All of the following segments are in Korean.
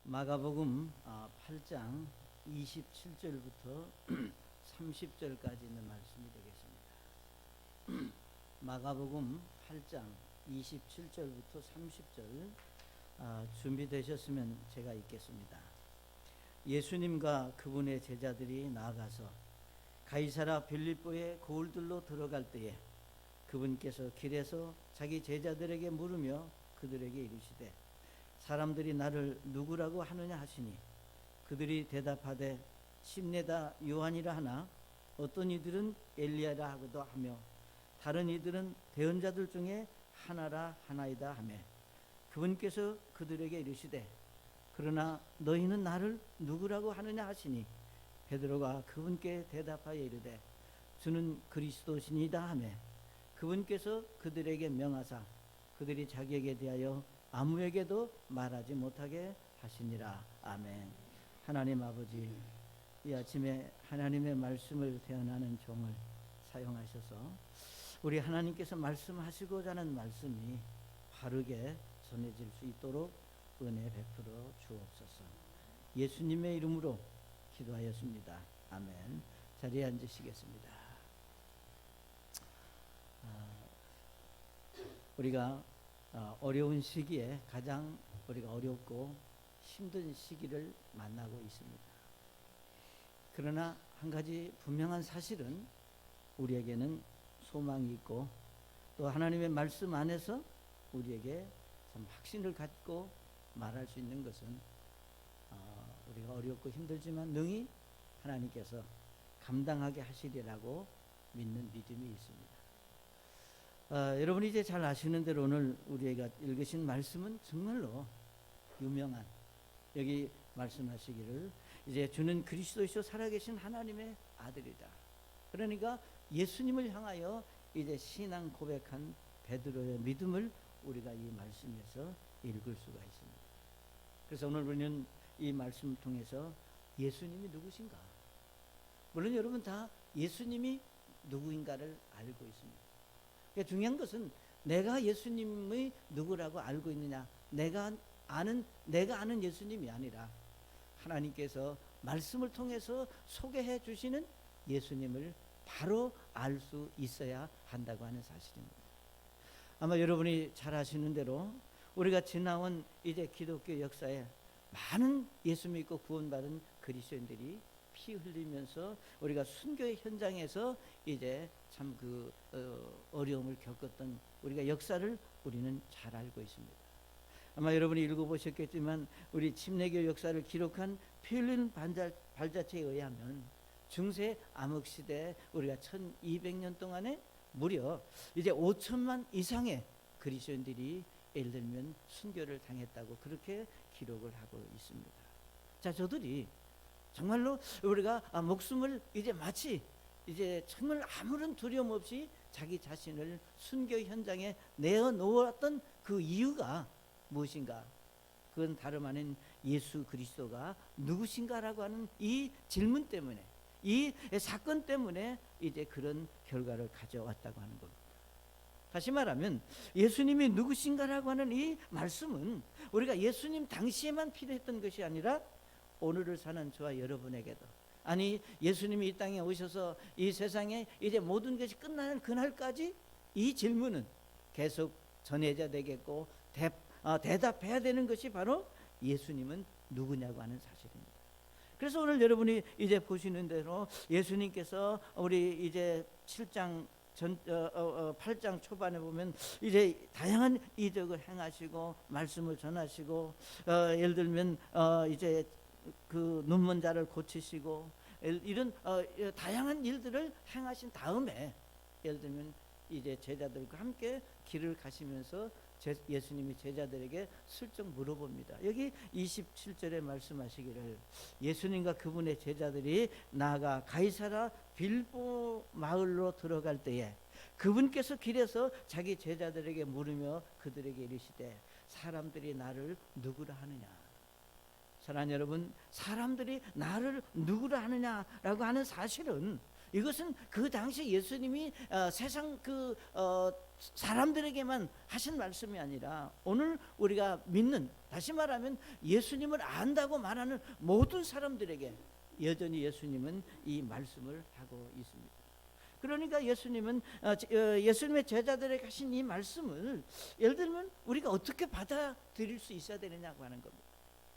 마가복음 8장 27절부터 30절까지 있는 말씀이 되겠습니다. 마가복음 8장 27절부터 30절 준비되셨으면 제가 읽겠습니다. 예수님과 그분의 제자들이 나아가서 가이사라 빌립보의 고을들로 들어갈 때에 그분께서 길에서 자기 제자들에게 물으며 그들에게 이르시되 사람들이 나를 누구라고 하느냐 하시니 그들이 대답하되 심내다 요한이라 하나 어떤 이들은 엘리야라 하고도 하며 다른 이들은 대언자들 중에 하나라 하나이다 하며 그분께서 그들에게 이르시되 그러나 너희는 나를 누구라고 하느냐 하시니 베드로가 그분께 대답하여 이르되 주는 그리스도시니다 하며 그분께서 그들에게 명하사 그들이 자기에게 대하여 아무에게도 말하지 못하게 하시니라. 아멘. 하나님 아버지, 이 아침에 하나님의 말씀을 대언하는 종을 사용하셔서 우리 하나님께서 말씀하시고자 하는 말씀이 바르게 전해질 수 있도록 은혜 베풀어 주옵소서. 예수님의 이름으로 기도하였습니다. 아멘. 자리에 앉으시겠습니다. 우리가 어려운 시기에 가장 우리가 어렵고 힘든 시기를 만나고 있습니다. 그러나 한 가지 분명한 사실은 우리에게는 소망이 있고 또 하나님의 말씀 안에서 우리에게 참 확신을 갖고 말할 수 있는 것은 우리가 어렵고 힘들지만 능히 하나님께서 감당하게 하시리라고 믿는 믿음이 있습니다. 여러분이 이제 잘 아시는 대로 오늘 우리가 읽으신 말씀은 정말로 유명한, 여기 말씀하시기를 이제 주는 그리스도이시오 살아계신 하나님의 아들이다. 그러니까 예수님을 향하여 이제 신앙 고백한 베드로의 믿음을 우리가 이 말씀에서 읽을 수가 있습니다. 그래서 오늘 우리는 이 말씀을 통해서 예수님이 누구신가? 물론 여러분 다 예수님이 누구인가를 알고 있습니다. 중요한 것은 내가 예수님의 누구라고 알고 있느냐, 내가 아는 예수님이 아니라 하나님께서 말씀을 통해서 소개해 주시는 예수님을 바로 알 수 있어야 한다고 하는 사실입니다. 아마 여러분이 잘 아시는 대로 우리가 지나온 이제 기독교 역사에 많은 예수 믿고 구원받은 그리스도인들이 피 흘리면서 우리가 순교의 현장에서 이제 참 그 어려움을 겪었던 우리가 역사를 우리는 잘 알고 있습니다. 아마 여러분이 읽어보셨겠지만 우리 침례교 역사를 기록한 피 흘리는 발자취에 의하면 중세 암흑시대 우리가 1200년 동안에 무려 이제 5천만 이상의 그리스도인들이 예를 들면 순교를 당했다고 그렇게 기록을 하고 있습니다. 자, 저들이 정말로 우리가 목숨을 이제 마치 이제 정말 아무런 두려움 없이 자기 자신을 순교 현장에 내어놓았던 그 이유가 무엇인가? 그건 다름 아닌 예수 그리스도가 누구신가라고 하는 이 질문 때문에, 이 사건 때문에 이제 그런 결과를 가져왔다고 하는 겁니다. 다시 말하면 예수님이 누구신가라고 하는 이 말씀은 우리가 예수님 당시에만 필요했던 것이 아니라 오늘을 사는 저와 여러분에게도, 아니 예수님이 이 땅에 오셔서 이 세상에 이제 모든 것이 끝나는 그날까지 이 질문은 계속 전해져야 되겠고 대답해야 되는 것이 바로 예수님은 누구냐고 하는 사실입니다. 그래서 오늘 여러분이 이제 보시는 대로 예수님께서 우리 이제 8장 초반에 보면 이제 다양한 이적을 행하시고 말씀을 전하시고 예를 들면 이제 그 눈먼 자를 고치시고 이런 다양한 일들을 행하신 다음에 예를 들면 이제 제자들과 함께 길을 가시면서 예수님이 제자들에게 슬쩍 물어봅니다. 여기 27절에 말씀하시기를 예수님과 그분의 제자들이 나아가 가이사라 빌보 마을로 들어갈 때에 그분께서 길에서 자기 제자들에게 물으며 그들에게 이르시되 사람들이 나를 누구라 하느냐. 사랑하는 여러분, 사람들이 나를 누구라 하느냐라고 하는 사실은, 이것은 그 당시 예수님이 세상 사람들에게만 하신 말씀이 아니라 오늘 우리가 믿는, 다시 말하면 예수님을 안다고 말하는 모든 사람들에게 여전히 예수님은 이 말씀을 하고 있습니다. 그러니까 예수님은 예수님의 제자들에게 하신 이 말씀을 예를 들면 우리가 어떻게 받아들일 수 있어야 되느냐고 하는 겁니다.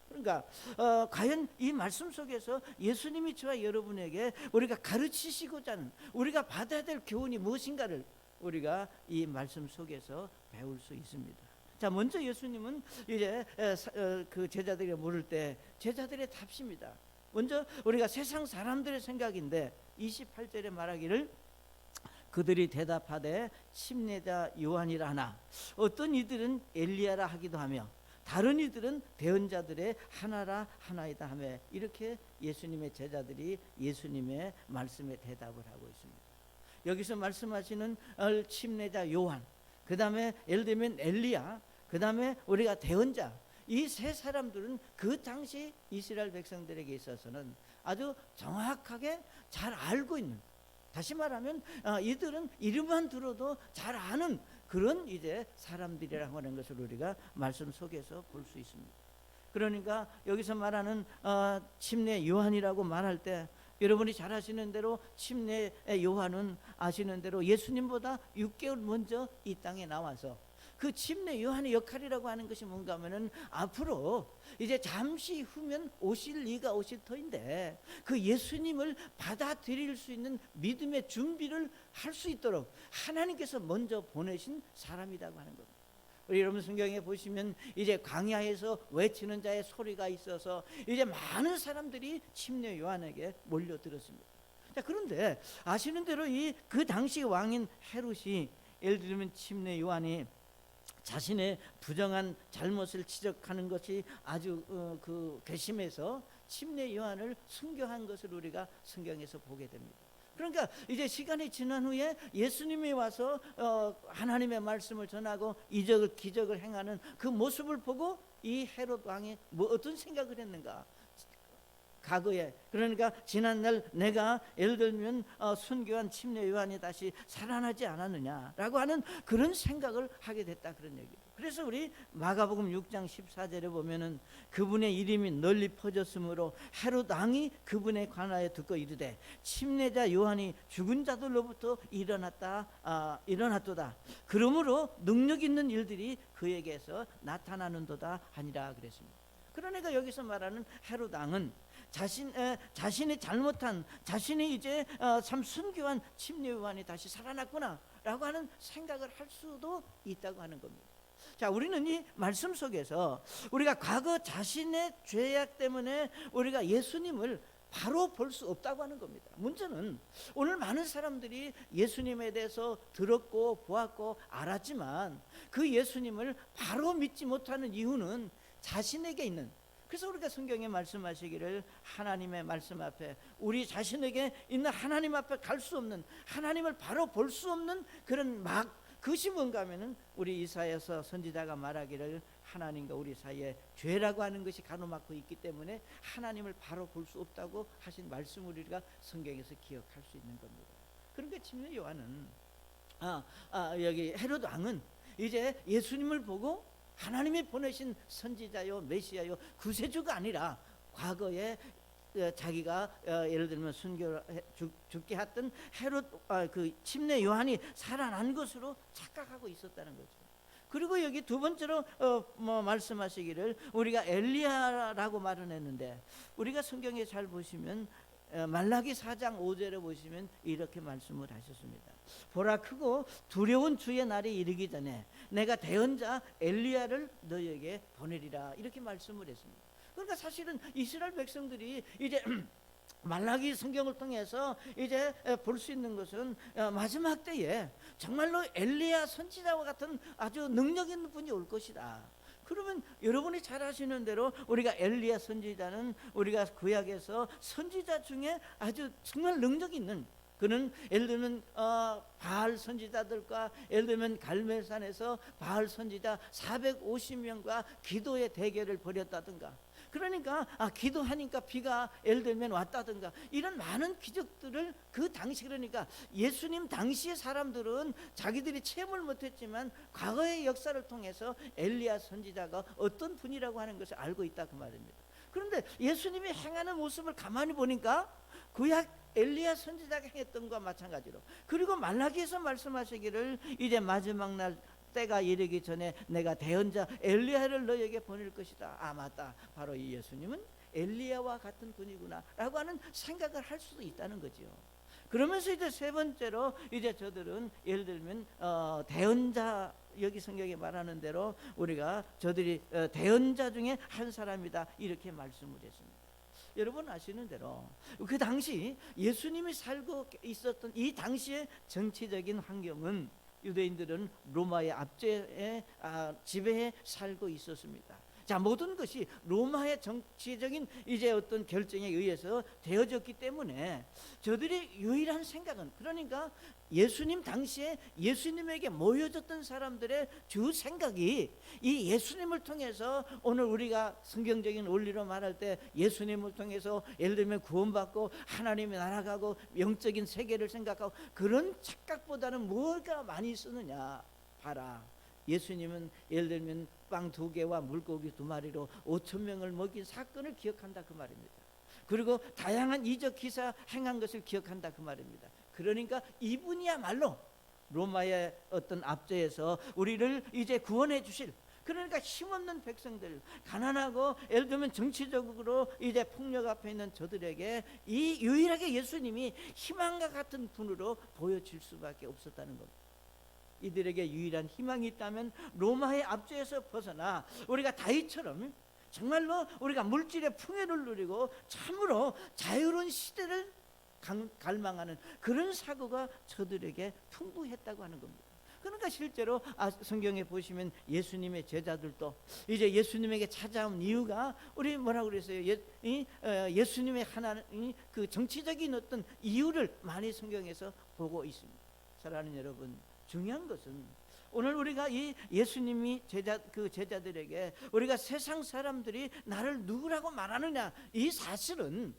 그러니까 과연 이 말씀 속에서 예수님이 저와 여러분에게 우리가 가르치시고자 하는, 우리가 받아야 될 교훈이 무엇인가를 우리가 이 말씀 속에서 배울 수 있습니다. 자, 먼저 예수님은 이제 그 제자들에게 물을 때 제자들의 답십니다. 먼저 우리가 세상 사람들의 생각인데 28절에 말하기를, 그들이 대답하되 침례자 요한이라 하나 어떤 이들은 엘리야라 하기도 하며 다른 이들은 대언자들의 하나라 하나이다 하며, 이렇게 예수님의 제자들이 예수님의 말씀에 대답을 하고 있습니다. 여기서 말씀하시는 침례자 요한, 그 다음에 예를 들면 엘리야, 그 다음에 우리가 대언자, 이 세 사람들은 그 당시 이스라엘 백성들에게 있어서는 아주 정확하게 잘 알고 있는, 다시 말하면 이들은 이름만 들어도 잘 아는 그런 이제 사람들이라고 하는 것을 우리가 말씀 속에서 볼 수 있습니다. 그러니까 여기서 말하는 침례 요한이라고 말할 때, 여러분이 잘 아시는 대로 침례 요한은 아시는 대로 예수님보다 6개월 먼저 이 땅에 나와서, 그 침례 요한의 역할이라고 하는 것이 뭔가 하면은 앞으로 이제 잠시 후면 오실 이가 오실 터인데 그 예수님을 받아들일 수 있는 믿음의 준비를 할 수 있도록 하나님께서 먼저 보내신 사람이라고 하는 겁니다. 우리 여러분 성경에 보시면 이제 광야에서 외치는 자의 소리가 있어서 이제 많은 사람들이 침례 요한에게 몰려들었습니다. 자, 그런데 아시는 대로 그 당시 왕인 헤롯이, 예를 들면 침례 요한이 자신의 부정한 잘못을 지적하는 것이 아주 괘씸해서 침례 요한을 순교한 것을 우리가 성경에서 보게 됩니다. 그러니까 이제 시간이 지난 후에 예수님이 와서 하나님의 말씀을 전하고 이적을 기적을 행하는 그 모습을 보고 이 헤롯 왕이 어떤 생각을 했는가, 과거에, 그러니까 지난날 내가 예를 들면 순교한 침례 요한이 다시 살아나지 않았느냐라고 하는 그런 생각을 하게 됐다, 그런 얘기예요. 그래서 우리 마가복음 6장 14절에 보면은 그분의 이름이 널리 퍼졌으므로 헤롯 왕이 그분에 관하여 듣고 이르되 침례자 요한이 죽은 자들로부터 일어났도다. 그러므로 능력 있는 일들이 그에게서 나타나는도다 하니라 그랬습니다. 그러니까 여기서 말하는 헤롯 왕은 자신이 잘못한, 자신이 이제 참 순교한 침례 요한이 다시 살아났구나라고 하는 생각을 할 수도 있다고 하는 겁니다. 자, 우리는 이 말씀 속에서 우리가 과거 자신의 죄악 때문에 우리가 예수님을 바로 볼 수 없다고 하는 겁니다. 문제는 오늘 많은 사람들이 예수님에 대해서 들었고 보았고 알았지만 그 예수님을 바로 믿지 못하는 이유는 자신에게 있는, 그래서 우리가 성경에 말씀하시기를 하나님의 말씀 앞에, 우리 자신에게 있는 하나님 앞에 갈 수 없는, 하나님을 바로 볼 수 없는 그런 그것이 뭔가 하면은 우리 이사야서 선지자가 말하기를 하나님과 우리 사이에 죄라고 하는 것이 가로막고 있기 때문에 하나님을 바로 볼 수 없다고 하신 말씀을 우리가 성경에서 기억할 수 있는 겁니다. 그러니까 침례 요한은 여기 헤롯 왕은 이제 예수님을 보고 하나님이 보내신 선지자요 메시아요 구세주가 아니라 과거에 자기가 예를 들면 죽게 했던 헤롯 그 침례 요한이 살아난 것으로 착각하고 있었다는 거죠. 그리고 여기 두 번째로 말씀하시기를 우리가 엘리야라고 말은 했는데, 우리가 성경에 잘 보시면 말라기 4장 5절에 보시면 이렇게 말씀을 하셨습니다. 보라, 크고 두려운 주의 날이 이르기 전에 내가 대언자 엘리야를 너희에게 보내리라, 이렇게 말씀을 했습니다. 그러니까 사실은 이스라엘 백성들이 이제 말라기 성경을 통해서 이제 볼 수 있는 것은 마지막 때에 정말로 엘리야 선지자와 같은 아주 능력 있는 분이 올 것이다. 그러면 여러분이 잘 아시는 대로 우리가 엘리야 선지자는 우리가 구약에서 선지자 중에 아주 정말 능력 있는, 그는 예를 들면 바알 선지자들과 예를 들면 갈멜산에서 바알 선지자 450명과 기도의 대결을 벌였다든가, 그러니까 기도하니까 비가 예를 들면 왔다든가 이런 많은 기적들을 그 당시, 그러니까 예수님 당시의 사람들은 자기들이 체험을 못했지만 과거의 역사를 통해서 엘리야 선지자가 어떤 분이라고 하는 것을 알고 있다 그 말입니다. 그런데 예수님이 행하는 모습을 가만히 보니까 구약 엘리야 선지자가 행했던 것과 마찬가지로, 그리고 말라기에서 말씀하시기를 이제 마지막 날 때가 이르기 전에 내가 대언자 엘리야를 너에게 보낼 것이다. 맞다, 바로 이 예수님은 엘리야와 같은 분이구나 라고 하는 생각을 할 수도 있다는 거죠. 그러면서 이제 세 번째로 이제 저들은 예를 들면 대언자, 여기 성경에 말하는 대로 우리가 저들이 대언자 중에 한 사람이다 이렇게 말씀을 했습니다. 여러분 아시는 대로 그 당시 예수님이 살고 있었던 이 당시의 정치적인 환경은 유대인들은 로마의 압제에 지배에 살고 있었습니다. 자, 모든 것이 로마의 정치적인 이제 어떤 결정에 의해서 되어졌기 때문에 저들의 유일한 생각은, 그러니까 예수님 당시에 예수님에게 모여졌던 사람들의 주 생각이 이 예수님을 통해서 오늘 우리가 성경적인 원리로 말할 때 예수님을 통해서 예를 들면 구원받고 하나님의 나라 가고 영적인 세계를 생각하고 그런 착각보다는 뭐가 많이 쓰느냐, 봐라, 예수님은 예를 들면 빵 2개와 물고기 2마리로 5,000명을 먹인 사건을 기억한다 그 말입니다. 그리고 다양한 이적 기사 행한 것을 기억한다 그 말입니다. 그러니까 이분이야말로 로마의 어떤 압제에서 우리를 이제 구원해 주실, 그러니까 힘없는 백성들, 가난하고 예를 들면 정치적으로 이제 폭력 앞에 있는 저들에게 이 유일하게 예수님이 희망과 같은 분으로 보여질 수밖에 없었다는 겁니다. 이들에게 유일한 희망이 있다면 로마의 압제에서 벗어나 우리가 다윗처럼 정말로 우리가 물질의 풍요를 누리고 참으로 자유로운 시대를 갈망하는 그런 사고가 저들에게 풍부했다고 하는 겁니다. 그러니까 실제로 성경에 보시면 예수님의 제자들도 이제 예수님에게 찾아온 이유가 우리 뭐라고 그랬어요? 예수님의 하나님 그 정치적인 어떤 이유를 많이 성경에서 보고 있습니다. 사랑하는 여러분, 중요한 것은 오늘 우리가 이 예수님이 제자들에게 우리가 세상 사람들이 나를 누구라고 말하느냐, 이 사실은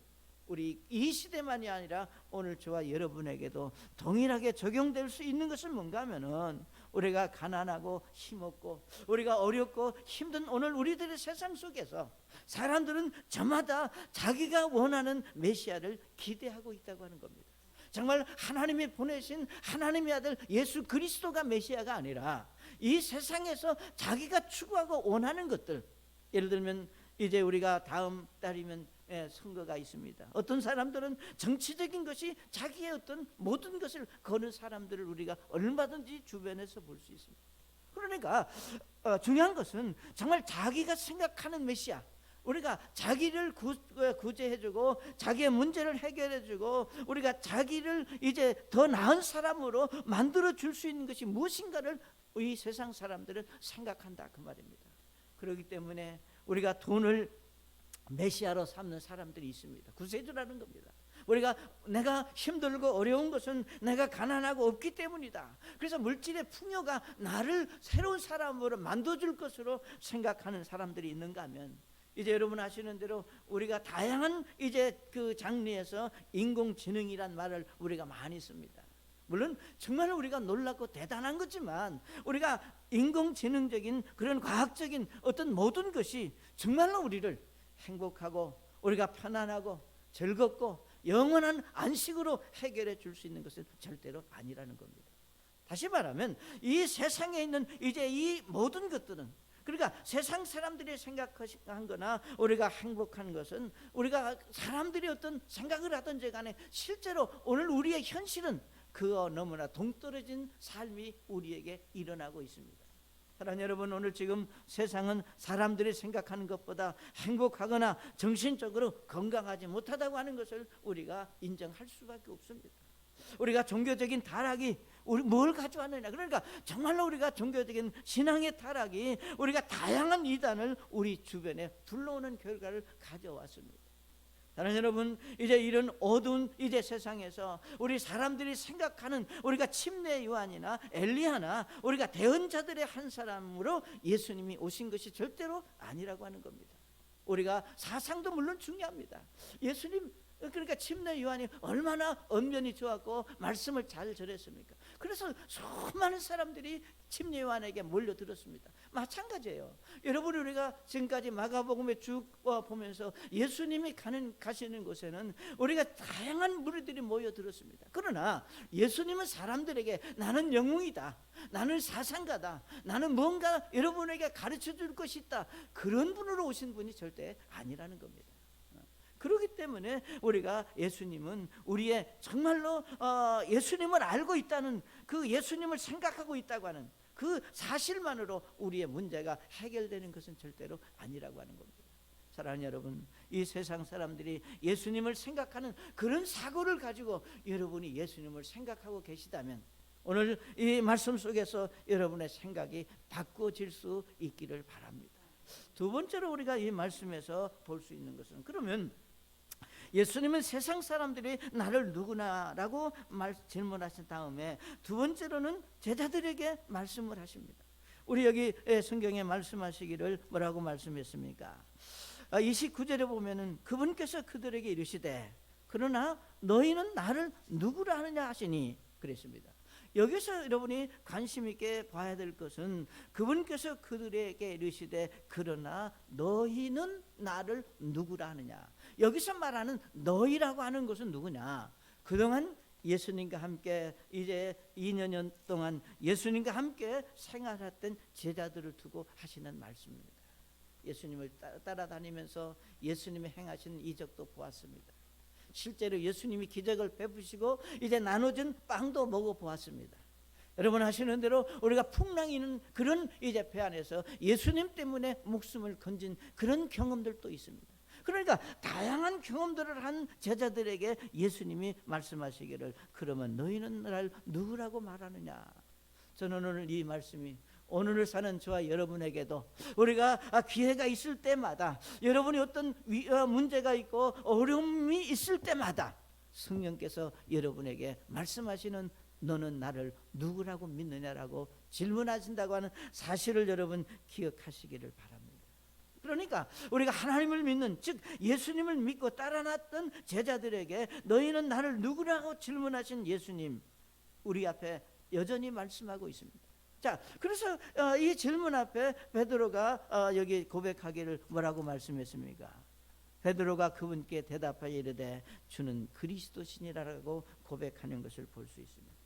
우리 이 시대만이 아니라 오늘 저와 여러분에게도 동일하게 적용될 수 있는 것은 뭔가 하면은 우리가 가난하고 힘없고 우리가 어렵고 힘든 오늘 우리들의 세상 속에서 사람들은 저마다 자기가 원하는 메시아를 기대하고 있다고 하는 겁니다. 정말 하나님이 보내신 하나님의 아들 예수 그리스도가 메시아가 아니라 이 세상에서 자기가 추구하고 원하는 것들, 예를 들면 이제 우리가 다음 달이면 선거가 있습니다. 어떤 사람들은 정치적인 것이 자기의 어떤 모든 것을 거는 사람들을 우리가 얼마든지 주변에서 볼 수 있습니다. 그러니까 중요한 것은 정말 자기가 생각하는 메시아, 우리가 자기를 구제해주고 자기의 문제를 해결해주고 우리가 자기를 이제 더 나은 사람으로 만들어 줄 수 있는 것이 무엇인가를 이 세상 사람들은 생각한다 그 말입니다. 그렇기 때문에 우리가 돈을 메시아로 삼는 사람들이 있습니다. 구세주라는 겁니다. 우리가 내가 힘들고 어려운 것은 내가 가난하고 없기 때문이다. 그래서 물질의 풍요가 나를 새로운 사람으로 만들어줄 것으로 생각하는 사람들이 있는가 하면, 이제 여러분 아시는 대로 우리가 다양한 이제 그 장르에서 인공지능이란 말을 우리가 많이 씁니다. 물론 정말 우리가 놀랍고 대단한 거지만 우리가 인공지능적인 그런 과학적인 어떤 모든 것이 정말로 우리를 행복하고 우리가 편안하고 즐겁고 영원한 안식으로 해결해 줄 수 있는 것은 절대로 아니라는 겁니다. 다시 말하면 이 세상에 있는 이제 이 모든 것들은, 그러니까 세상 사람들이 생각한 거나 우리가 행복한 것은 우리가 사람들이 어떤 생각을 하든지 간에 실제로 오늘 우리의 현실은 그와 너무나 동떨어진 삶이 우리에게 일어나고 있습니다. 사랑하는 여러분, 오늘 지금 세상은 사람들이 생각하는 것보다 행복하거나 정신적으로 건강하지 못하다고 하는 것을 우리가 인정할 수밖에 없습니다. 우리가 종교적인 타락이 우리 뭘 가져왔느냐, 그러니까 정말로 우리가 종교적인 신앙의 타락이 우리가 다양한 이단을 우리 주변에 둘러오는 결과를 가져왔습니다. 사랑하는 여러분, 이제 이런 어두운 이제 세상에서 우리 사람들이 생각하는 우리가 침례 요한이나 엘리야나 우리가 대언자들의 한 사람으로 예수님이 오신 것이 절대로 아니라고 하는 겁니다. 우리가 사상도 물론 중요합니다. 예수님, 그러니까 침례 요한이 얼마나 언변이 좋았고 말씀을 잘 전했습니까? 그래서 수많은 사람들이 침례 요한에게 몰려들었습니다. 마찬가지예요. 여러분, 우리가 지금까지 마가복음에 쭉 보면서 예수님이 가시는 곳에는 우리가 다양한 무리들이 모여들었습니다. 그러나 예수님은 사람들에게 나는 영웅이다, 나는 사상가다, 나는 뭔가 여러분에게 가르쳐 줄 것이 있다, 그런 분으로 오신 분이 절대 아니라는 겁니다. 그렇기 때문에 우리가 예수님은 우리의 정말로 예수님을 알고 있다는, 그 예수님을 생각하고 있다고 하는 그 사실만으로 우리의 문제가 해결되는 것은 절대로 아니라고 하는 겁니다. 사랑하는 여러분, 이 세상 사람들이 예수님을 생각하는 그런 사고를 가지고 여러분이 예수님을 생각하고 계시다면 오늘 이 말씀 속에서 여러분의 생각이 바꿔질 수 있기를 바랍니다. 두 번째로 우리가 이 말씀에서 볼 수 있는 것은, 그러면 예수님은 세상 사람들이 나를 누구나라고 질문하신 다음에 두 번째로는 제자들에게 말씀을 하십니다. 우리 여기 성경에 말씀하시기를 뭐라고 말씀했습니까? 29절에 보면은 그분께서 그들에게 이르시되 그러나 너희는 나를 누구라 하느냐 하시니 그랬습니다. 여기서 여러분이 관심 있게 봐야 될 것은 그분께서 그들에게 이르시되 그러나 너희는 나를 누구라 하느냐. 여기서 말하는 너희라고 하는 것은 누구냐? 그동안 예수님과 함께 이제 2년 동안 예수님과 함께 생활했던 제자들을 두고 하시는 말씀입니다. 예수님을 따라다니면서 예수님이 행하신 이적도 보았습니다. 실제로 예수님이 기적을 베푸시고 이제 나눠준 빵도 먹어보았습니다. 여러분 하시는 대로 우리가 풍랑이 있는 그런 이제 배 안에서 예수님 때문에 목숨을 건진 그런 경험들도 있습니다. 그러니까 다양한 경험들을 한 제자들에게 예수님이 말씀하시기를 그러면 너희는 나를 누구라고 말하느냐. 저는 오늘 이 말씀이 오늘을 사는 저와 여러분에게도 우리가 기회가 있을 때마다 여러분이 어떤 문제가 있고 어려움이 있을 때마다 성령께서 여러분에게 말씀하시는 너는 나를 누구라고 믿느냐라고 질문하신다고 하는 사실을 여러분 기억하시기를 바랍니다. 그러니까 우리가 하나님을 믿는, 즉 예수님을 믿고 따라났던 제자들에게 너희는 나를 누구라고 질문하신 예수님, 우리 앞에 여전히 말씀하고 있습니다. 자, 그래서 이 질문 앞에 베드로가 여기 고백하기를 뭐라고 말씀했습니까? 베드로가 그분께 대답하여 이르되 주는 그리스도시니라라고 고백하는 것을 볼 수 있습니다.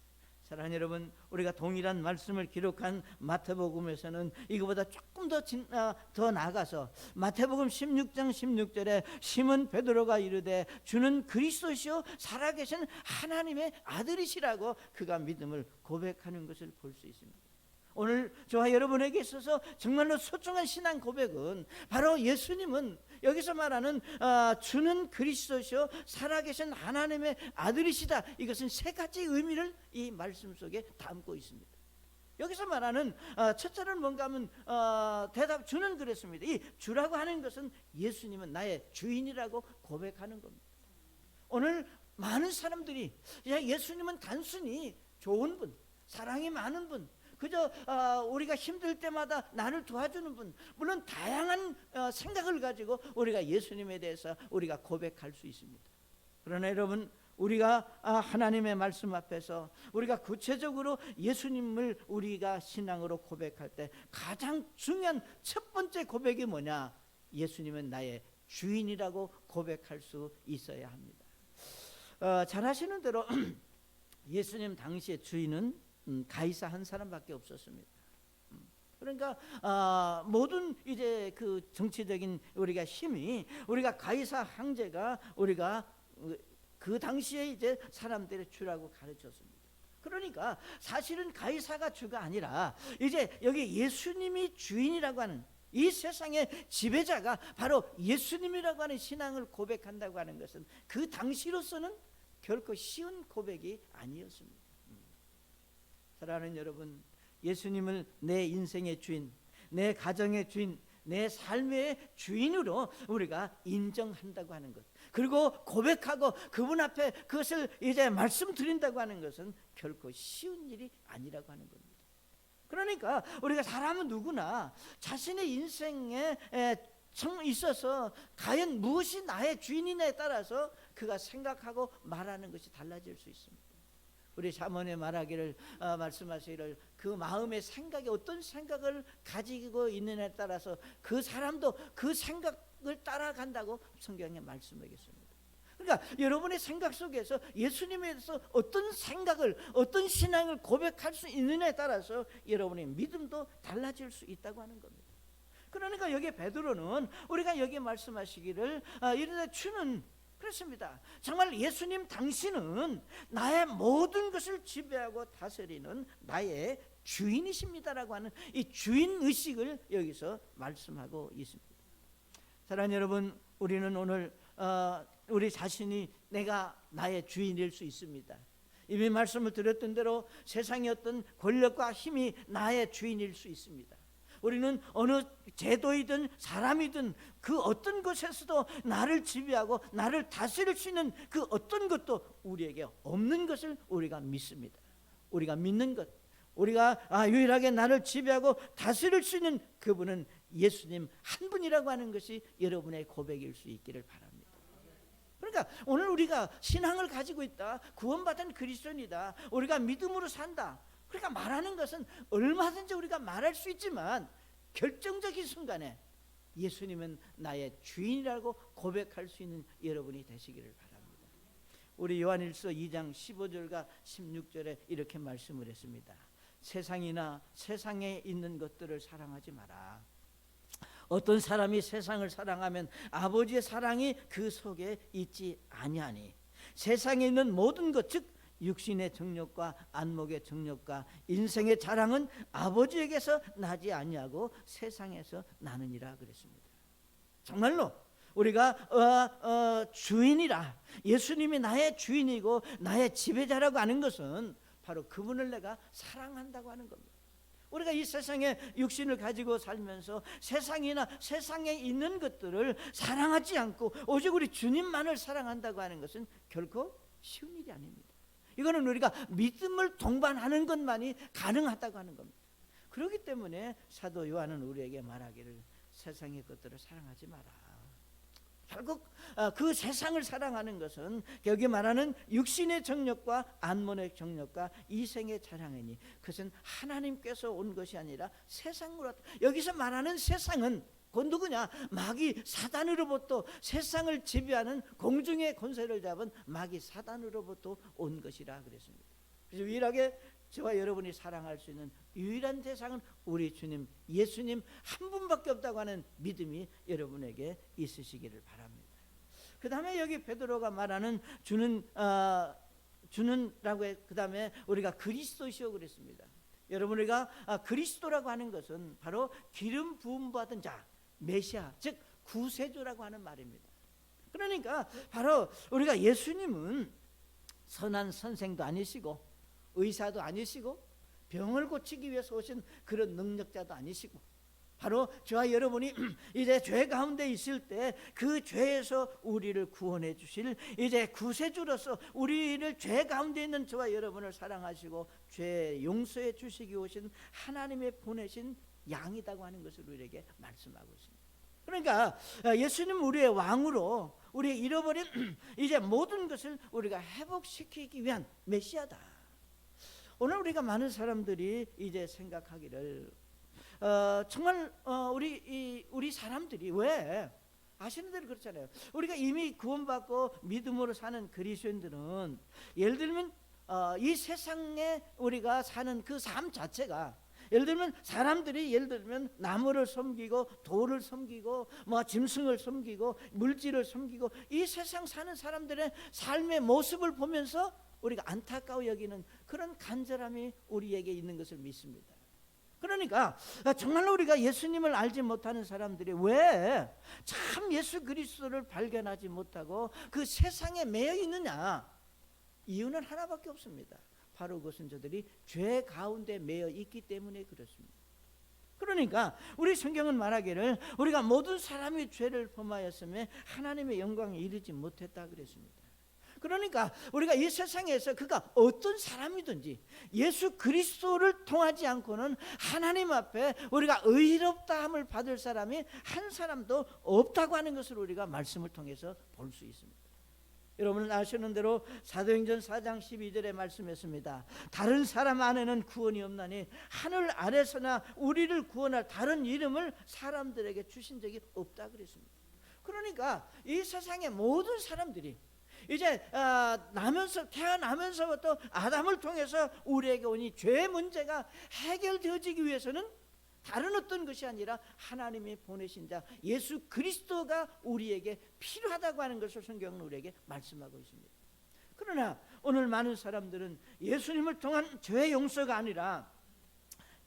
사랑하는 여러분, 우리가 동일한 말씀을 기록한 마태복음에서는 이거보다 조금 더 나아가서 마태복음 16장 16절에 시몬 베드로가 이르되 주는 그리스도시요 살아계신 하나님의 아들이시라고 그가 믿음을 고백하는 것을 볼 수 있습니다. 오늘 저와 여러분에게 있어서 정말로 소중한 신앙 고백은 바로 예수님은 여기서 말하는 주는 그리스도시요 살아계신 하나님의 아들이시다. 이것은 세 가지 의미를 이 말씀 속에 담고 있습니다. 여기서 말하는 첫째는 뭔가 하면 대답 주는 그랬습니다. 이 주라고 하는 것은 예수님은 나의 주인이라고 고백하는 겁니다. 오늘 많은 사람들이 예수님은 단순히 좋은 분, 사랑이 많은 분, 그저 우리가 힘들 때마다 나를 도와주는 분, 물론 다양한 생각을 가지고 우리가 예수님에 대해서 우리가 고백할 수 있습니다. 그러나 여러분, 우리가 하나님의 말씀 앞에서 우리가 구체적으로 예수님을 우리가 신앙으로 고백할 때 가장 중요한 첫 번째 고백이 뭐냐? 예수님은 나의 주인이라고 고백할 수 있어야 합니다. 잘 아시는 대로 예수님 당시의 주인은 가이사 한 사람밖에 없었습니다. 그러니까 모든 이제 그 정치적인 우리가 힘이 우리가 가이사 황제가 우리가 그 당시에 이제 사람들의 주라고 가르쳤습니다. 그러니까 사실은 가이사가 주가 아니라 이제 여기 예수님이 주인이라고 하는 이 세상의 지배자가 바로 예수님이라고 하는 신앙을 고백한다고 하는 것은 그 당시로서는 결코 쉬운 고백이 아니었습니다. 사랑하는 여러분, 예수님을 내 인생의 주인, 내 가정의 주인, 내 삶의 주인으로 우리가 인정한다고 하는 것, 그리고 고백하고 그분 앞에 그것을 이제 말씀드린다고 하는 것은 결코 쉬운 일이 아니라고 하는 겁니다. 그러니까 우리가 사람은 누구나 자신의 인생의 있어서 과연 무엇이 나의 주인이냐에 따라서 그가 생각하고 말하는 것이 달라질 수 있습니다. 우리 잠언에 말씀하시기를 그 마음의 생각이 어떤 생각을 가지고 있느냐에 따라서 그 사람도 그 생각을 따라간다고 성경에 말씀하겠습니다. 그러니까 여러분의 생각 속에서 예수님에 대해서 어떤 생각을, 어떤 신앙을 고백할 수 있느냐에 따라서 여러분의 믿음도 달라질 수 있다고 하는 겁니다. 그러니까 여기 베드로는 우리가 여기 말씀하시기를 이르되 주는 그렇습니다. 정말 예수님 당신은 나의 모든 것을 지배하고 다스리는 나의 주인이십니다라고 하는 이 주인의식을 여기서 말씀하고 있습니다. 사랑하는 여러분, 우리는 오늘 우리 자신이 내가 나의 주인일 수 있습니다. 이미 말씀을 드렸던 대로 세상의 어떤 권력과 힘이 나의 주인일 수 있습니다. 우리는 어느 제도이든 사람이든 그 어떤 것에서도 나를 지배하고 나를 다스릴 수 있는 그 어떤 것도 우리에게 없는 것을 우리가 믿습니다. 우리가 믿는 것, 우리가 유일하게 나를 지배하고 다스릴 수 있는 그분은 예수님 한 분이라고 하는 것이 여러분의 고백일 수 있기를 바랍니다. 그러니까 오늘 우리가 신앙을 가지고 있다, 구원받은 그리스도인이다, 우리가 믿음으로 산다, 그러니까 말하는 것은 얼마든지 우리가 말할 수 있지만 결정적인 순간에 예수님은 나의 주인이라고 고백할 수 있는 여러분이 되시기를 바랍니다. 우리 요한일서 2장 15절과 16절에 이렇게 말씀을 했습니다. 세상이나 세상에 있는 것들을 사랑하지 마라. 어떤 사람이 세상을 사랑하면 아버지의 사랑이 그 속에 있지 아니하니 세상에 있는 모든 것, 즉 육신의 정욕과 안목의 정욕과 인생의 자랑은 아버지에게서 나지 아니하고 세상에서 나느니라 그랬습니다. 정말로 우리가 주인이라, 예수님이 나의 주인이고 나의 지배자라고 하는 것은 바로 그분을 내가 사랑한다고 하는 겁니다. 우리가 이 세상에 육신을 가지고 살면서 세상이나 세상에 있는 것들을 사랑하지 않고 오직 우리 주님만을 사랑한다고 하는 것은 결코 쉬운 일이 아닙니다. 이거는 우리가 믿음을 동반하는 것만이 가능하다고 하는 겁니다. 그렇기 때문에 사도 요한은 우리에게 말하기를 세상의 것들을 사랑하지 마라. 결국 그 세상을 사랑하는 것은 여기 말하는 육신의 정욕과 안목의 정욕과 이생의 자랑이니 그것은 하나님께서 온 것이 아니라 세상으로 왔다. 여기서 말하는 세상은 곧 누구냐? 마귀 사단으로부터 세상을 지배하는 공중의 권세를 잡은 마귀 사단으로부터 온 것이라 그랬습니다. 그래서 유일하게 저와 여러분이 사랑할 수 있는 유일한 대상은 우리 주님 예수님 한 분밖에 없다고 하는 믿음이 여러분에게 있으시기를 바랍니다. 그 다음에 여기 베드로가 말하는 주는라고 해. 그 다음에 우리가 그리스도시오 그랬습니다. 여러분, 우리가 그리스도라고 하는 것은 바로 기름 부음 받은 자, 메시아, 즉 구세주라고 하는 말입니다. 그러니까 바로 우리가 예수님은 선한 선생도 아니시고 의사도 아니시고 병을 고치기 위해서 오신 그런 능력자도 아니시고 바로 저와 여러분이 이제 죄 가운데 있을 때 그 죄에서 우리를 구원해 주실 이제 구세주로서 우리를 죄 가운데 있는 저와 여러분을 사랑하시고 죄 용서해 주시기 오신 하나님의 보내신 양이라고 하는 것을 우리에게 말씀하고 있습니다. 그러니까 예수님 우리의 왕으로 우리의 잃어버린 이제 모든 것을 우리가 회복시키기 위한 메시아다. 오늘 우리가 많은 사람들이 이제 생각하기를 정말 우리 사람들이 왜 아시는 대로 그렇잖아요. 우리가 이미 구원받고 믿음으로 사는 그리스도인들은 예를 들면 이 세상에 우리가 사는 그 삶 자체가 예를 들면 사람들이 예를 들면 나무를 섬기고 돌을 섬기고 짐승을 섬기고 물질을 섬기고 이 세상 사는 사람들의 삶의 모습을 보면서 우리가 안타까워 여기는 그런 간절함이 우리에게 있는 것을 믿습니다. 그러니까 정말로 우리가 예수님을 알지 못하는 사람들이 왜 참 예수 그리스도를 발견하지 못하고 그 세상에 매여 있느냐? 이유는 하나밖에 없습니다. 바로 그것은 저들이 죄 가운데 매여 있기 때문에 그렇습니다. 그러니까 우리 성경은 말하기를 우리가 모든 사람이 죄를 범하였음에 하나님의 영광에 이르지 못했다 그랬습니다. 그러니까 우리가 이 세상에서 그가 어떤 사람이든지 예수 그리스도를 통하지 않고는 하나님 앞에 우리가 의롭다함을 받을 사람이 한 사람도 없다고 하는 것을 우리가 말씀을 통해서 볼 수 있습니다. 여러분은 아시는 대로 사도행전 4장 12절에 말씀했습니다. 다른 사람 안에는 구원이 없나니 하늘 아래서나 우리를 구원할 다른 이름을 사람들에게 주신 적이 없다 그랬습니다. 그러니까 이 세상의 모든 사람들이 이제 태어나면서부터 아담을 통해서 우리에게 오니 죄의 문제가 해결되어지기 위해서는 다른 어떤 것이 아니라 하나님이 보내신 자 예수 그리스도가 우리에게 필요하다고 하는 것을 성경은 우리에게 말씀하고 있습니다. 그러나 오늘 많은 사람들은 예수님을 통한 죄의 용서가 아니라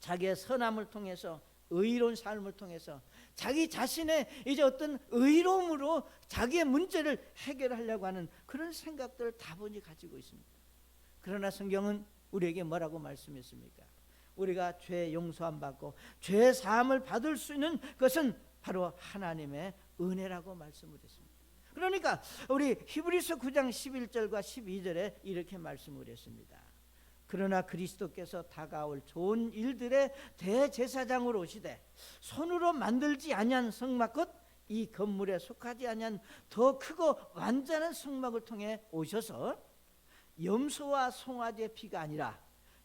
자기의 선함을 통해서 의로운 삶을 통해서 자기 자신의 이제 어떤 의로움으로 자기의 문제를 해결하려고 하는 그런 생각들을 다분히 가지고 있습니다. 그러나 성경은 우리에게 뭐라고 말씀했습니까? 우리가 죄 용서함 받고 죄 사함을 받을 수 있는 것은 바로 하나님의 은혜라고 말씀을 했습니다. 그러니까 우리 히브리서 9장 11절과 12절에 이렇게 말씀을 했습니다. 그러나 그리스도께서 다가올 좋은 일들의 대제사장으로 오시되 손으로 만들지 아니한 성막 곧 이 건물에 속하지 아니한 더 크고 완전한 성막을 통해 오셔서 염소와 송아지의 피가 아니라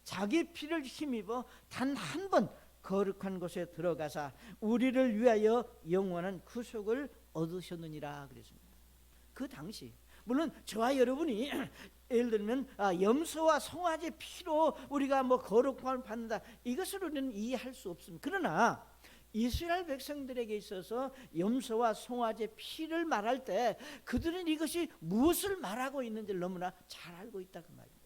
자기 피를 힘입어 단 한 번 거룩한 곳에 들어가사 우리를 위하여 영원한 구속을 얻으셨느니라 그랬습니다. 그 당시 물론 저와 여러분이 예를 들면 염소와 송아지 피로 우리가 뭐 거룩함을 받는다 이것을 우리는 이해할 수 없습니다. 그러나 이스라엘 백성들에게 있어서 염소와 송아지 피를 말할 때 그들은 이것이 무엇을 말하고 있는지를 너무나 잘 알고 있다 그 말입니다.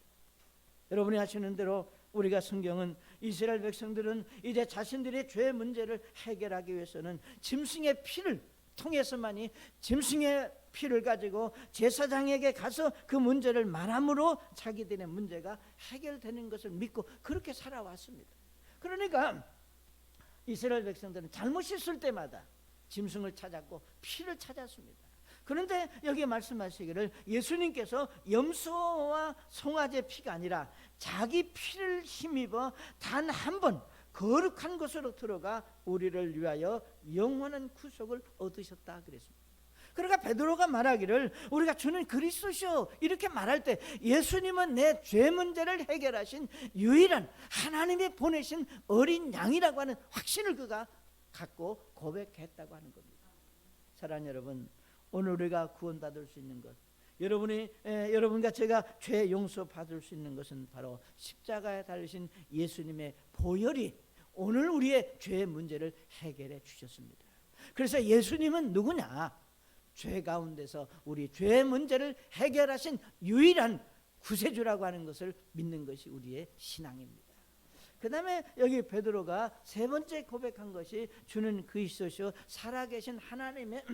여러분이 아시는 대로 우리가 성경은 이스라엘 백성들은 이제 자신들의 죄 문제를 해결하기 위해서는 짐승의 피를 통해서만이 짐승의 피를 가지고 제사장에게 가서 그 문제를 말함으로 자기들의 문제가 해결되는 것을 믿고 그렇게 살아왔습니다. 그러니까 이스라엘 백성들은 잘못 있을 때마다 짐승을 찾았고 피를 찾았습니다. 그런데 여기 말씀하시기를 예수님께서 염소와 송아지의 피가 아니라 자기 피를 힘입어 단 한 번 거룩한 곳으로 들어가 우리를 위하여 영원한 구속을 얻으셨다 그랬습니다. 그러니까 베드로가 말하기를 우리가 주는 그리스도시오 이렇게 말할 때 예수님은 내 죄 문제를 해결하신 유일한 하나님이 보내신 어린 양이라고 하는 확신을 그가 갖고 고백했다고 하는 겁니다. 사랑하는 여러분, 오늘 우리가 구원받을 수 있는 것, 여러분과 제가 죄 용서 받을 수 있는 것은 바로 십자가에 달리신 예수님의 보혈이 오늘 우리의 죄의 문제를 해결해 주셨습니다. 그래서 예수님은 누구냐? 죄 가운데서 우리 죄의 문제를 해결하신 유일한 구세주라고 하는 것을 믿는 것이 우리의 신앙입니다. 그 다음에 여기 베드로가 세 번째 고백한 것이 주는 그리스도시요 살아계신 하나님의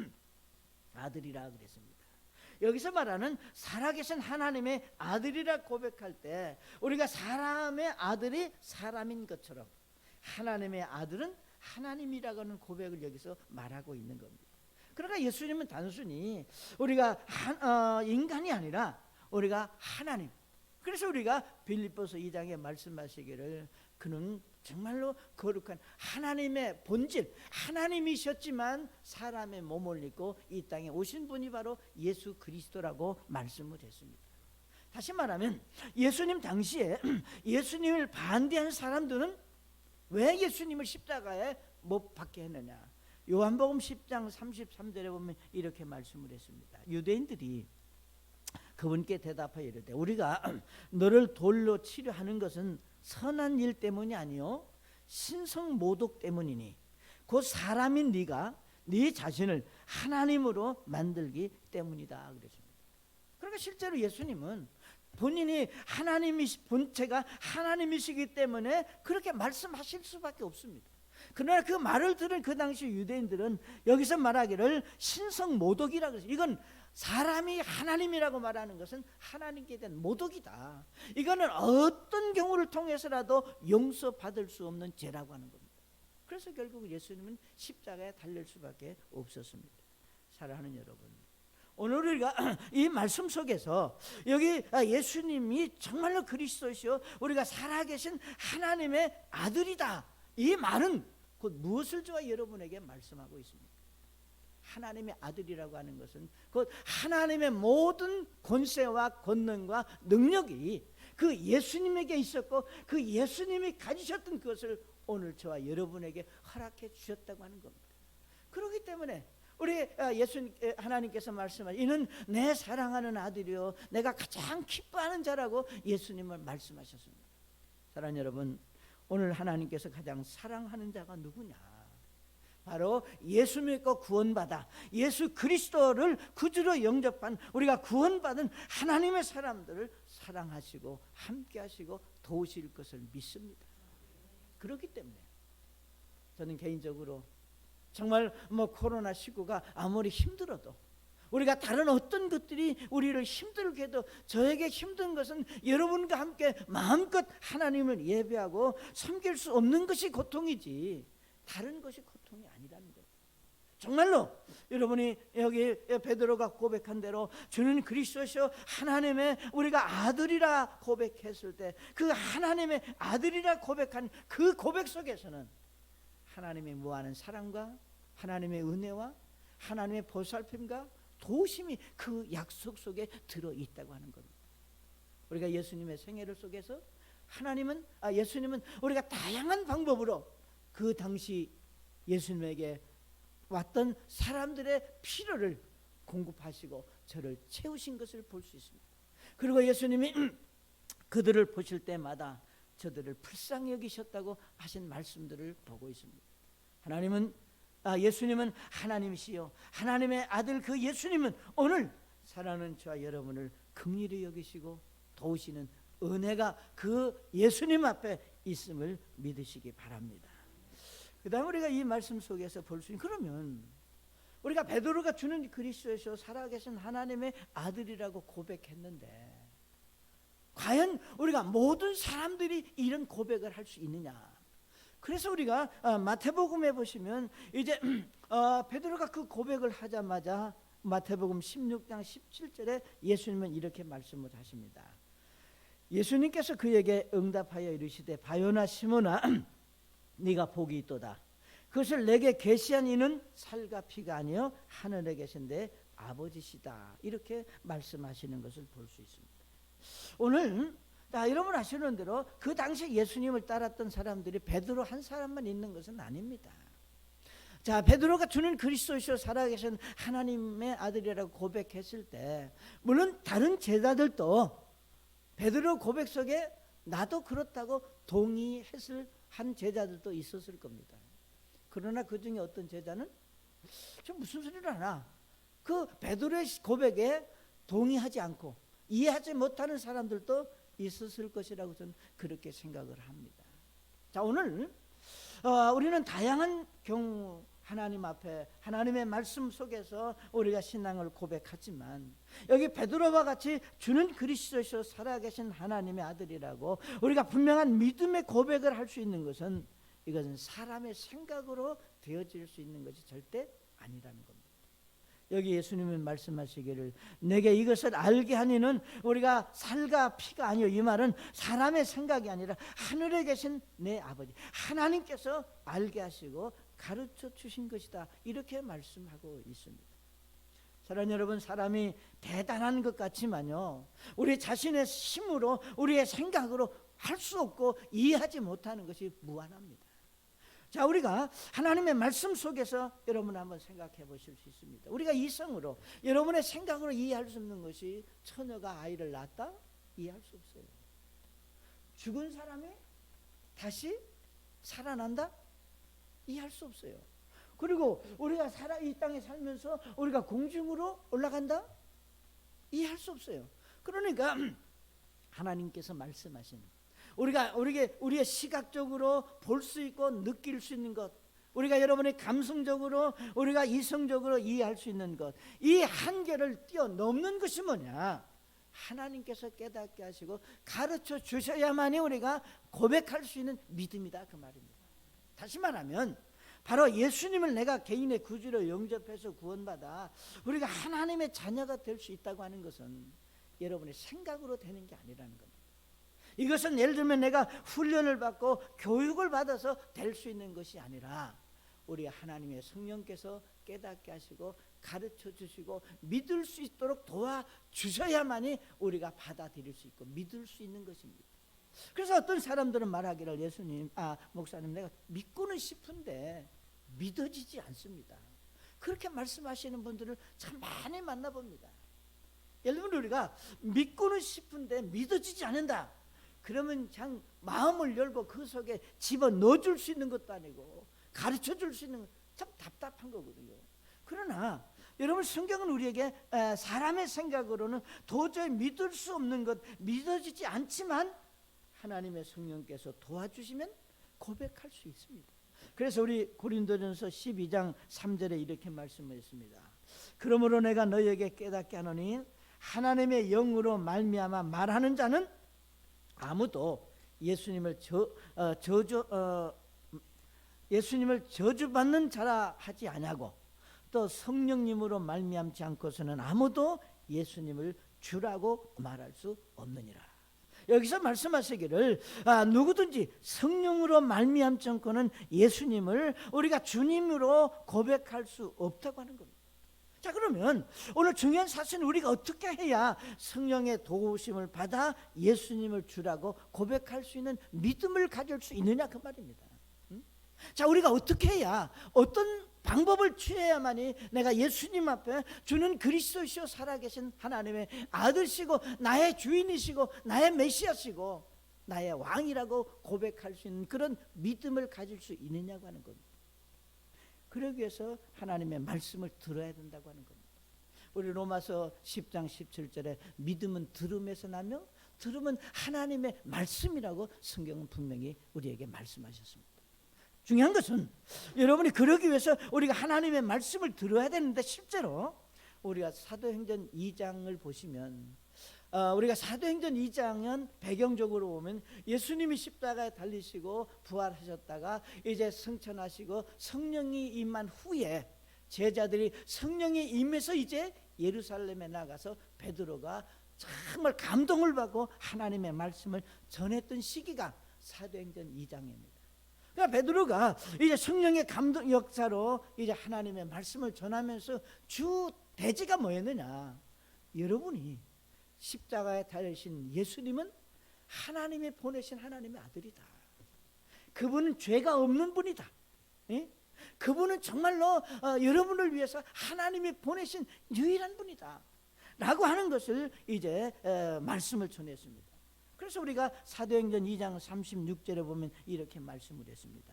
아들이라 그랬습니다. 여기서 말하는 살아계신 하나님의 아들이라 고백할 때 우리가 사람의 아들이 사람인 것처럼 하나님의 아들은 하나님이라고 하는 고백을 여기서 말하고 있는 겁니다. 그러니까 예수님은 단순히 우리가 인간이 아니라 우리가 하나님. 그래서 우리가 빌립보서 2장에 말씀하시기를 그는 정말로 거룩한 하나님의 본질, 하나님이셨지만 사람의 몸을 입고 이 땅에 오신 분이 바로 예수 그리스도라고 말씀을 했습니다. 다시 말하면 예수님 당시에 예수님을 반대한 사람들은 왜 예수님을 십자가에 못 박게 했느냐? 요한복음 10장 33절에 보면 이렇게 말씀을 했습니다. 유대인들이 그분께 대답하여 이르되 우리가 너를 돌로 치려 하는 것은 선한 일 때문이 아니요 신성 모독 때문이니 곧 사람인 네가 네 자신을 하나님으로 만들기 때문이다 그랬습니다. 그러니까 실제로 예수님은 본인이 본체가 하나님이시기 때문에 그렇게 말씀하실 수밖에 없습니다. 그러나 그 말을 들은 그 당시 유대인들은 여기서 말하기를 신성 모독이라고 그랬어요. 이건 사람이 하나님이라고 말하는 것은 하나님께 대한 모독이다. 이거는 어떤 경우를 통해서라도 용서받을 수 없는 죄라고 하는 겁니다. 그래서 결국 예수님은 십자가에 달릴 수밖에 없었습니다. 사랑하는 여러분, 오늘 우리가 이 말씀 속에서 여기 예수님이 정말로 그리스도시요 우리가 살아계신 하나님의 아들이다, 이 말은 곧 무엇을 저와 여러분에게 말씀하고 있습니까? 하나님의 아들이라고 하는 것은 곧 하나님의 모든 권세와 권능과 능력이 그 예수님에게 있었고 그 예수님이 가지셨던 그것을 오늘 저와 여러분에게 허락해 주셨다고 하는 겁니다. 그렇기 때문에 우리 하나님께서 말씀하신 이는 내 사랑하는 아들이요 내가 가장 기뻐하는 자라고 예수님을 말씀하셨습니다. 사랑하는 여러분, 오늘 하나님께서 가장 사랑하는 자가 누구냐? 바로 예수 믿고 구원받아 예수 그리스도를 구주로 영접한 우리가 구원받은 하나님의 사람들을 사랑하시고 함께하시고 도우실 것을 믿습니다. 그렇기 때문에 저는 개인적으로 정말 코로나19가 아무리 힘들어도 우리가 다른 어떤 것들이 우리를 힘들게 해도 저에게 힘든 것은 여러분과 함께 마음껏 하나님을 예배하고 섬길 수 없는 것이 고통이지 다른 것이 고통이 아니라는 거예요. 정말로 여러분이 여기 베드로가 고백한 대로 주는 그리스도시요 하나님의 우리가 아들이라 고백했을 때 그 하나님의 아들이라 고백한 그 고백 속에서는 하나님의 무한한 사랑과 하나님의 은혜와 하나님의 보살핌과 도우심이 그 약속 속에 들어있다고 하는 겁니다. 우리가 예수님의 생애를 속에서 예수님은 우리가 다양한 방법으로 그 당시 예수님에게 왔던 사람들의 필요를 공급하시고 저를 채우신 것을 볼 수 있습니다. 그리고 예수님이 그들을 보실 때마다 저들을 불쌍히 여기셨다고 하신 말씀들을 보고 있습니다. 예수님은 하나님이시요 하나님의 아들 그 예수님은 오늘 사랑하는 저와 여러분을 긍휼히 여기시고 도우시는 은혜가 그 예수님 앞에 있음을 믿으시기 바랍니다. 그 다음에 우리가 이 말씀 속에서 볼 수 있는, 그러면 우리가 베드로가 주는 그리스도에서 살아계신 하나님의 아들이라고 고백했는데 과연 우리가 모든 사람들이 이런 고백을 할 수 있느냐? 그래서 우리가 마태복음에 보시면 이제 베드로가 그 고백을 하자마자 마태복음 16장 17절에 예수님은 이렇게 말씀을 하십니다. 예수님께서 그에게 응답하여 이르시되 바요나 시몬아 네가 복이 있도다. 그것을 내게 계시한 이는 살과 피가 아니요 하늘에 계신 내 아버지시다. 이렇게 말씀하시는 것을 볼 수 있습니다. 오늘 여러분 아시는 대로 그 당시 예수님을 따랐던 사람들이 베드로 한 사람만 있는 것은 아닙니다. 자, 베드로가 주는 그리스도시요 살아계신 하나님의 아들이라고 고백했을 때 물론 다른 제자들도 베드로 고백 속에 나도 그렇다고 동의했을 한 제자들도 있었을 겁니다. 그러나 그 중에 어떤 제자는 저 무슨 소리를 하나 그 베드로의 고백에 동의하지 않고 이해하지 못하는 사람들도 있었을 것이라고 저는 그렇게 생각을 합니다. 자, 오늘 우리는 다양한 경우 하나님 앞에 하나님의 말씀 속에서 우리가 신앙을 고백하지만 여기 베드로와 같이 주는 그리스도시요 살아계신 하나님의 아들이라고 우리가 분명한 믿음의 고백을 할 수 있는 것은 이것은 사람의 생각으로 되어질 수 있는 것이 절대 아니라는 겁니다. 여기 예수님은 말씀하시기를 내게 이것을 알게 하니는 우리가 살과 피가 아니요, 이 말은 사람의 생각이 아니라 하늘에 계신 내 아버지 하나님께서 알게 하시고 가르쳐 주신 것이다, 이렇게 말씀하고 있습니다. 사랑하는 여러분, 사람이 대단한 것 같지만요 우리 자신의 힘으로 우리의 생각으로 할 수 없고 이해하지 못하는 것이 무한합니다. 자, 우리가 하나님의 말씀 속에서 여러분 한번 생각해 보실 수 있습니다. 우리가 이성으로 여러분의 생각으로 이해할 수 없는 것이 처녀가 아이를 낳았다? 이해할 수 없어요. 죽은 사람이 다시 살아난다? 이해할 수 없어요. 그리고 우리가 이 땅에 살면서 우리가 공중으로 올라간다? 이해할 수 없어요. 그러니까 하나님께서 말씀하시는 우리의 시각적으로 볼 수 있고 느낄 수 있는 것, 우리가 여러분의 감성적으로 우리가 이성적으로 이해할 수 있는 것, 이 한계를 뛰어넘는 것이 뭐냐? 하나님께서 깨닫게 하시고 가르쳐 주셔야만이 우리가 고백할 수 있는 믿음이다, 그 말입니다. 다시 말하면 바로 예수님을 내가 개인의 구주로 영접해서 구원받아 우리가 하나님의 자녀가 될 수 있다고 하는 것은 여러분의 생각으로 되는 게 아니라는 겁니다. 이것은 예를 들면 내가 훈련을 받고 교육을 받아서 될 수 있는 것이 아니라 우리 하나님의 성령께서 깨닫게 하시고 가르쳐 주시고 믿을 수 있도록 도와주셔야만이 우리가 받아들일 수 있고 믿을 수 있는 것입니다. 그래서 어떤 사람들은 말하기를 목사님 내가 믿고는 싶은데 믿어지지 않습니다. 그렇게 말씀하시는 분들을 참 많이 만나봅니다. 예를 들면 우리가 믿고는 싶은데 믿어지지 않는다. 그러면 그냥 마음을 열고 그 속에 집어넣어 줄 수 있는 것도 아니고 가르쳐 줄 수 있는 참 답답한 거거든요. 그러나 여러분 성경은 우리에게 사람의 생각으로는 도저히 믿을 수 없는 것, 믿어지지 않지만 하나님의 성령께서 도와주시면 고백할 수 있습니다. 그래서 우리 고린도전서 12장 3절에 이렇게 말씀했습니다. 그러므로 내가 너희에게 깨닫게 하노니 하나님의 영으로 말미암아 말하는 자는 아무도 예수님을 저주받는 자라 하지 아니하고 또 성령님으로 말미암지 않고서는 아무도 예수님을 주라고 말할 수 없느니라. 여기서 말씀하시기를 누구든지 성령으로 말미암지 않고는 예수님을 우리가 주님으로 고백할 수 없다고 하는 겁니다. 자, 그러면 오늘 중요한 사실은 우리가 어떻게 해야 성령의 도우심을 받아 예수님을 주라고 고백할 수 있는 믿음을 가질 수 있느냐 그 말입니다. 자, 우리가 어떻게 해야 어떤 방법을 취해야만이 내가 예수님 앞에 주는 그리스도시요 살아계신 하나님의 아들이시고 나의 주인이시고 나의 메시아시고 나의 왕이라고 고백할 수 있는 그런 믿음을 가질 수 있느냐고 하는 겁니다. 그러기 위해서 하나님의 말씀을 들어야 된다고 하는 겁니다. 우리 로마서 10장 17절에 믿음은 들음에서 나며 들음은 하나님의 말씀이라고 성경은 분명히 우리에게 말씀하셨습니다. 중요한 것은 여러분이 그러기 위해서 우리가 하나님의 말씀을 들어야 되는데 실제로 우리가 사도행전 2장을 보시면 우리가 사도행전 2장은 배경적으로 보면 예수님이 십자가에 달리시고 부활하셨다가 이제 승천하시고 성령이 임한 후에 제자들이 성령이 임해서 이제 예루살렘에 나가서 베드로가 정말 감동을 받고 하나님의 말씀을 전했던 시기가 사도행전 2장입니다. 그러니까 베드로가 이제 성령의 감동 역사로 이제 하나님의 말씀을 전하면서 주 대지가 뭐였느냐? 여러분이 십자가에 달리신 예수님은 하나님이 보내신 하나님의 아들이다. 그분은 죄가 없는 분이다. 예? 그분은 정말로 여러분을 위해서 하나님이 보내신 유일한 분이다 라고 하는 것을 이제 말씀을 전했습니다. 그래서 우리가 사도행전 2장 36절에 보면 이렇게 말씀을 했습니다.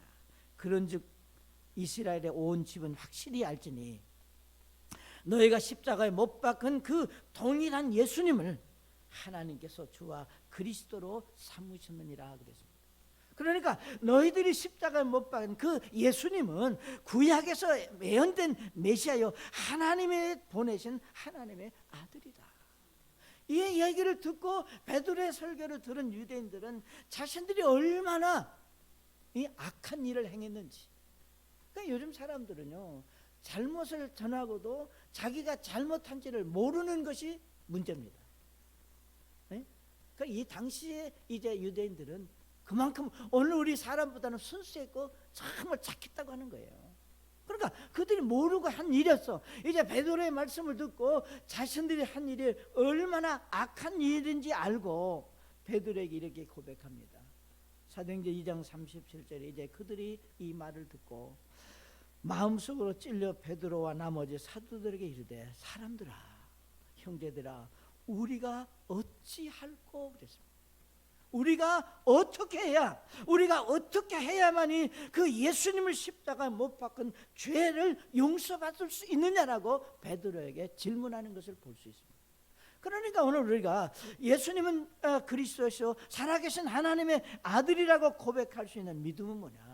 그런즉 이스라엘의 온 집은 확실히 알지니 너희가 십자가에 못 박은 그 동일한 예수님을 하나님께서 주와 그리스도로 삼으셨느니라 그랬습니다. 그러니까 너희들이 십자가에 못 박은 그 예수님은 구약에서 예언된 메시아요 하나님의 보내신 하나님의 아들이다. 이 이야기를 듣고 베드로의 설교를 들은 유대인들은 자신들이 얼마나 이 악한 일을 행했는지. 그러니까 요즘 사람들은요 잘못을 전하고도 자기가 잘못한지를 모르는 것이 문제입니다. 네? 그러니까 이 당시에 이제 유대인들은 그만큼 오늘 우리 사람보다는 순수했고 정말 착했다고 하는 거예요. 그러니까 그들이 모르고 한 일이었어. 이제 베드로의 말씀을 듣고 자신들이 한 일이 얼마나 악한 일인지 알고 베드로에게 이렇게 고백합니다. 사도행전 2장 37절에 이제 그들이 이 말을 듣고 마음속으로 찔려 베드로와 나머지 사도들에게 이르되 사람들아 형제들아 우리가 어찌할꼬 그랬습니다. 우리가 어떻게 해야만이 그 예수님을 십자가에 못 박은 죄를 용서받을 수 있느냐라고 베드로에게 질문하는 것을 볼 수 있습니다. 그러니까 오늘 우리가 예수님은 그리스도시요 살아계신 하나님의 아들이라고 고백할 수 있는 믿음은 뭐냐?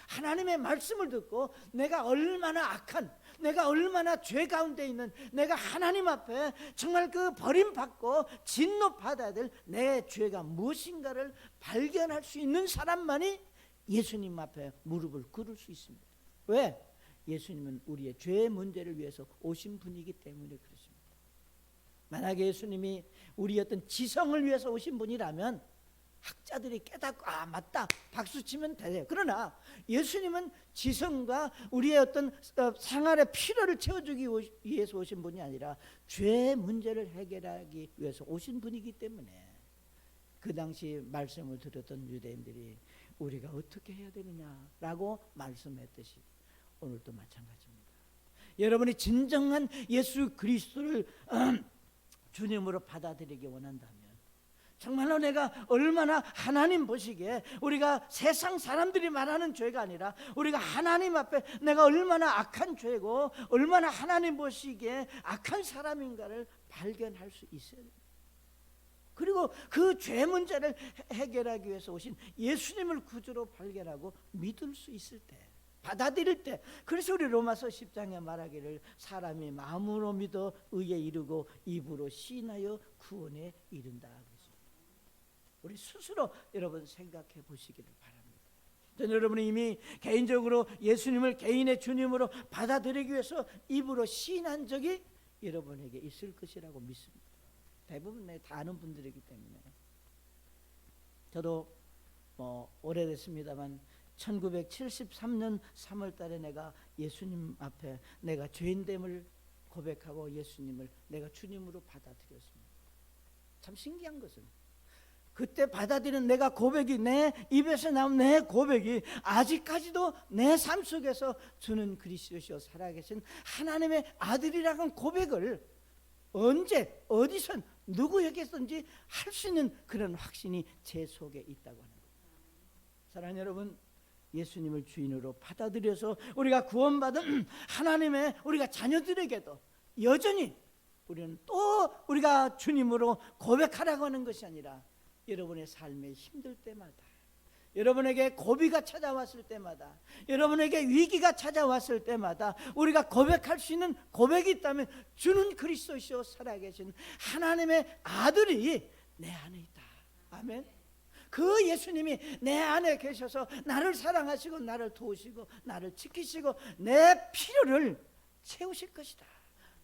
하나님의 말씀을 듣고 내가 얼마나 악한, 내가 얼마나 죄 가운데 있는, 내가 하나님 앞에 정말 그 버림받고 진노받아야 될 내 죄가 무엇인가를 발견할 수 있는 사람만이 예수님 앞에 무릎을 꿇을 수 있습니다. 왜? 예수님은 우리의 죄 문제를 위해서 오신 분이기 때문에 그렇습니다. 만약에 예수님이 우리 어떤 지성을 위해서 오신 분이라면 학자들이 깨닫고 맞다 박수 치면 돼요. 그러나 예수님은 지성과 우리의 어떤 생활의 필요를 채워주기 위해서 오신 분이 아니라 죄 문제를 해결하기 위해서 오신 분이기 때문에 그 당시 말씀을 들었던 유대인들이 우리가 어떻게 해야 되느냐라고 말씀했듯이 오늘도 마찬가지입니다. 여러분이 진정한 예수 그리스도를 주님으로 받아들이기 원한다면 정말로 내가 얼마나 하나님 보시기에 우리가 세상 사람들이 말하는 죄가 아니라 우리가 하나님 앞에 내가 얼마나 악한 죄고 얼마나 하나님 보시기에 악한 사람인가를 발견할 수 있어야 됩니다. 그리고 그 죄 문제를 해결하기 위해서 오신 예수님을 구주로 발견하고 믿을 수 있을 때, 받아들일 때, 그래서 우리 로마서 10장에 말하기를 사람이 마음으로 믿어 의에 이르고 입으로 시인하여 구원에 이른다. 우리 스스로 여러분 생각해 보시기를 바랍니다. 저는 여러분이 이미 개인적으로 예수님을 개인의 주님으로 받아들이기 위해서 입으로 시인한 적이 여러분에게 있을 것이라고 믿습니다. 대부분 다 아는 분들이기 때문에. 저도 오래됐습니다만 1973년 3월 달에 내가 예수님 앞에 내가 죄인됨을 고백하고 예수님을 내가 주님으로 받아들였습니다. 참 신기한 것은 그때 받아들인 내가 고백이, 내 입에서 나온 내 고백이 아직까지도 내 삶 속에서 주는 그리스도시요 살아계신 하나님의 아들이라는 고백을 언제 어디선 누구에게든지 할 수 있는 그런 확신이 제 속에 있다고 하는 겁니다. 사랑하는 여러분, 예수님을 주인으로 받아들여서 우리가 구원받은 하나님의 우리가 자녀들에게도 여전히 우리는 또 우리가 주님으로 고백하라고 하는 것이 아니라 여러분의 삶에 힘들 때마다, 여러분에게 고비가 찾아왔을 때마다, 여러분에게 위기가 찾아왔을 때마다 우리가 고백할 수 있는 고백이 있다면 주는 그리스도시요 살아계신 하나님의 아들이 내 안에 있다. 아멘. 그 예수님이 내 안에 계셔서 나를 사랑하시고 나를 도우시고 나를 지키시고 내 필요를 채우실 것이다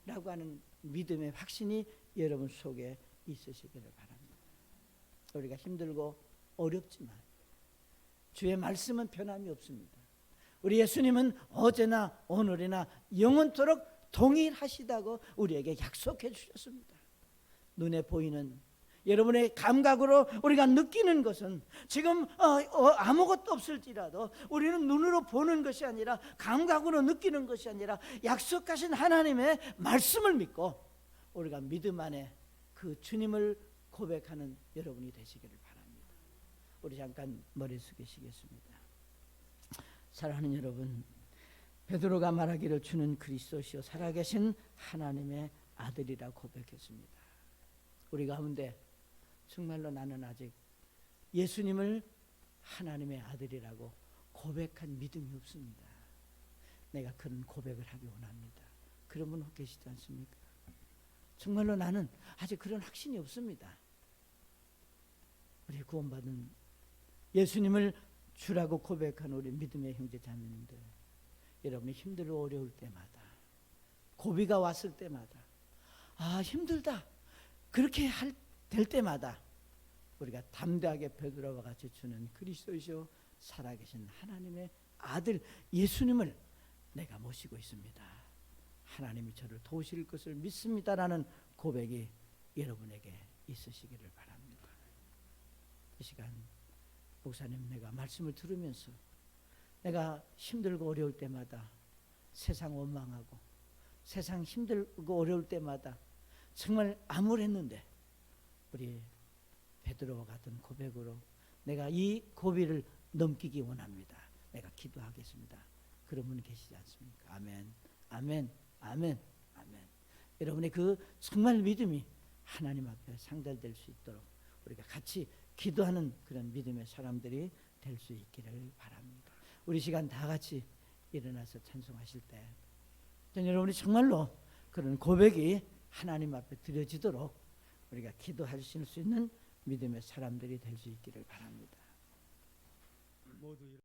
라고 하는 믿음의 확신이 여러분 속에 있으시기를 바랍니다. 우리가 힘들고 어렵지만 주의 말씀은 변함이 없습니다. 우리 예수님은 어제나 오늘이나 영원토록 동일하시다고 우리에게 약속해 주셨습니다. 눈에 보이는 여러분의 감각으로 우리가 느끼는 것은 지금 아무것도 없을지라도 우리는 눈으로 보는 것이 아니라 감각으로 느끼는 것이 아니라 약속하신 하나님의 말씀을 믿고 우리가 믿음 안에 그 주님을 고백하는 여러분이 되시기를 바랍니다. 우리 잠깐 머리 숙이시겠습니다. 사랑하는 여러분, 베드로가 말하기를 주는 그리스도시요 살아계신 하나님의 아들이라 고백했습니다. 우리 가운데 정말로 나는 아직 예수님을 하나님의 아들이라고 고백한 믿음이 없습니다. 내가 그런 고백을 하기 원합니다. 그런 분 계시지 않습니까? 정말로 나는 아직 그런 확신이 없습니다. 우리 구원받은 예수님을 주라고 고백한 우리 믿음의 형제 자매님들, 여러분이 힘들고 어려울 때마다, 고비가 왔을 때마다, 힘들다 그렇게 될 때마다 우리가 담대하게 베드로와 같이 주는 그리스도이시오 살아계신 하나님의 아들 예수님을 내가 모시고 있습니다. 하나님이 저를 도우실 것을 믿습니다라는 고백이 여러분에게 있으시기를 바랍니다. 이 시간 목사님, 내가 말씀을 들으면서 내가 힘들고 어려울 때마다 세상 원망하고 세상 힘들고 어려울 때마다 정말 암울했는데 우리 베드로와 같은 고백으로 내가 이 고비를 넘기기 원합니다. 내가 기도하겠습니다. 그런 분 계시지 않습니까? 아멘, 아멘, 아멘, 아멘. 여러분의 그 정말 믿음이 하나님 앞에 상달될 수 있도록 우리가 같이 기도하는 그런 믿음의 사람들이 될 수 있기를 바랍니다. 우리 시간 다 같이 일어나서 찬송하실 때 여러분이 정말로 그런 고백이 하나님 앞에 드려지도록 우리가 기도하실 수 있는 믿음의 사람들이 될 수 있기를 바랍니다. 모두